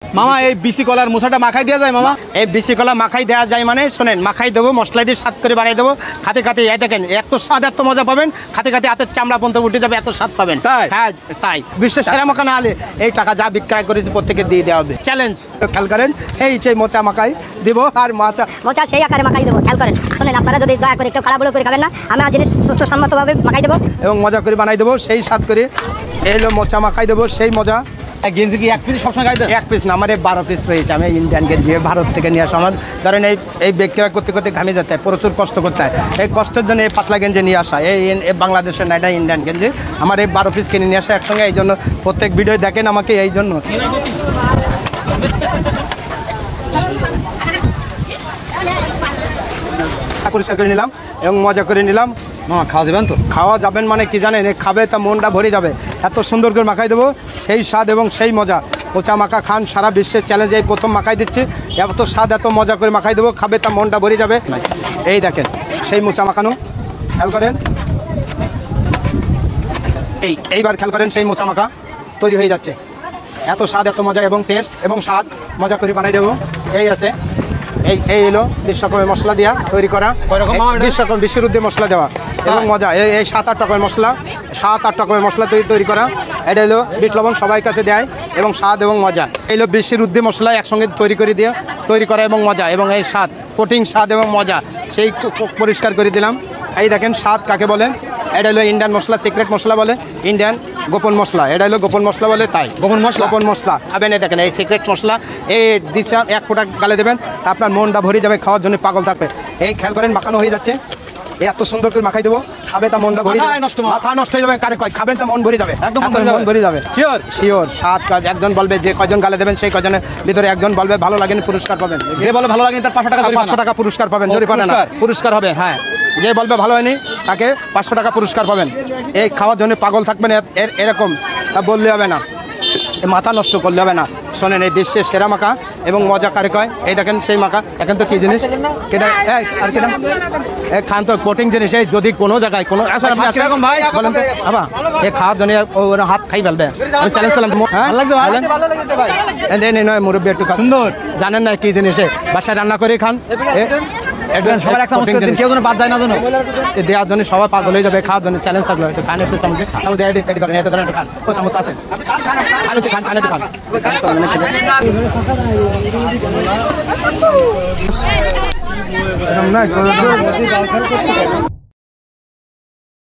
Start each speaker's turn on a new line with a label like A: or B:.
A: মামা এই বিসি কলার মোছাটা মাখাই দেওয়া যায় মামা?
B: এই বিসি কলা মাখাই দেওয়া যায় মানে শোনেন, মাখাই দেবো, মশলা দিয়ে স্বাদ করে বানিয়ে দেবো। খাতে খাতে এই দেখেন এত স্বাদ, এত মজা পাবেন, খাতে খাতে হাতের চামড়া পর্যন্ত উঠে যাবে, এত স্বাদ পাবেন।
A: তাই?
B: হ্যাঁ তাই, বিশ্বের সেরা মাখা না হলে এই টাকা যা বিক্রয় করেছি প্রত্যেকে দিয়ে দেওয়া হবে। চ্যালেঞ্জ। খেয়াল করেন, এই সেই মোচা মাখাই দিব আর
C: মোচা সেই আকারে মাখাই দেবো। খেয়াল করেন, শোনেন আপনারা যদি দয়া করে একটু খারাপ করে খাবেন না, আমি জিনিস সুস্থ সম্মতভাবে মাখাই দেবো
B: এবং মজা করে বানাই দেবো সেই স্বাদ করে। এই হলো মোচা মাখাই দেবো সেই মজা।
A: গেঞ্জি কি এক পিস সবসময় গাইতে?
B: এক পিস না, আমার 12 পিস রয়েছে। আমি ইন্ডিয়ান গেঞ্জি ভারত থেকে নিয়ে আসা। আমার ধরেন এই বিক্রয় করতে করতে ঘামে যেতে হয়, প্রচুর কষ্ট করতে হয়। এই কষ্টের জন্য এই পাতলা গেঞ্জি নিয়ে আসা। এই বাংলাদেশের না, এটা ইন্ডিয়ান গেঞ্জি। আমার এই 12 পিস কিনে নিয়ে আসা একসঙ্গে। এই জন্য প্রত্যেক ভিডিও দেখেন আমাকে, এই জন্য। পরিষ্কার করে নিলাম এবং মজা করে নিলাম।
A: মামা খাওয়া যাবেন তো?
B: খাওয়া যাবেন মানে কি জানেন, খাবে তা মনটা ভরে যাবে। এত সুন্দর করে মাখাই দেবো, সেই স্বাদ এবং সেই মজা। মোচা মাখা খান, সারা বিশ্বের চ্যালেঞ্জে এই প্রথম মাখাই দিচ্ছি। এত স্বাদ, এত মজা করে মাখাই দেবো, খাবে তা মনটা ভরে যাবে। এই দেখেন সেই মোচা মাখানো, খেয়াল করেন। এইবার খেয়াল করেন, সেই মোচা মাখা তৈরি হয়ে যাচ্ছে। এত স্বাদ, এত মজা এবং টেস্ট এবং স্বাদ মজা করে বানাই দেবো। এই আছে, এই এলো 20 রকমের মশলা দিয়া তৈরি করা। 20 রকম বিশ্বরুদ্ধে মশলা দেওয়া এবং মজা। এই 7-8 রকমের মশলা, 7-8 রকমের মশলা তৈরি করা। এটা হলো বিট লবণ, সবাই কাছে দেয় এবং স্বাদ এবং মজা। এই হলো বিশ্বরুদ্ধে মশলা একসঙ্গে তৈরি করে দিয়ে তৈরি করা এবং মজা এবং এই স্বাদ, কোটিং স্বাদ এবং মজা, সেই পরিষ্কার করে দিলাম। এই দেখেন স্বাদ কাকে বলে। এটা হলো ইন্ডিয়ান মশলা, সিক্রেট মশলা বলে, ইন্ডিয়ান গোপন মশলা। এটা হলো গোপন মশলা বলে, তাই গোপন মশলা খাবেন। এই দেখেন এই সিক্রেট মশলা, এই দিশা 1 ফোঁটা গালে দেবেন, আপনার মনটা ভরে যাবে, খাওয়ার জন্য পাগল থাকবে। এই খেয়াল করেন, মাখানো হয়ে যাচ্ছে। এত সুন্দর করে মাখাই দেবো, খাবে তা মনটা ভরে যাবে। মাথা নষ্ট হয়ে যাবে, কারে কয় খাবেন তা মন ভরে যাবে, একদম মন ভরে যাবে। শিওর স্বাদ কাজ। একজন বলবে, যে কয়জন গালে দেবেন সেই কয়জনের ভিতরে একজন বলবে ভালো লাগেনি, পুরস্কার পাবেন।
A: যে বলে ভালো লাগেনি তার 500
B: টাকা পুরস্কার পাবেন। জরিমানা না, পুরস্কার হবে। হ্যাঁ, যে বলবে ভালো হয়নি তাকে 500 টাকা পুরস্কার পাবেন। এই খাওয়ার জন্য পাগল থাকবেন এরকম, তা বললে হবে না, মাথা নষ্ট করলে হবে না। শোনেন, এই বিশ্বের সেরা মাখা এবং মজা কারে কয়। এই দেখেন সেই মাখা। এখন তো কি জিনিস কেটা আর কেটা খান তো কোটিং জিনিস। এই যদি কোনো জায়গায় কোনো
A: কিরকম ভাই
B: বলেন তো, আবার এই খাওয়ার জন্য হাত খাই ফেলবে। আমি চ্যালেঞ্জ করলাম, নয় মুরব্বী একটু সুন্দর জানেন না কি জিনিস, বাসায় রান্না করে খান। কেউ যেন বাদ যায় না, যেন দেওয়ার জন্য সবাই পাগল হয়ে যাবে। খাওয়ার জন্য চ্যালেঞ্জ থাকলো, একটু খান, একটু চামচ করেন, এত করেন, একটু খান। ও চামচ আছে, খান একটু খান।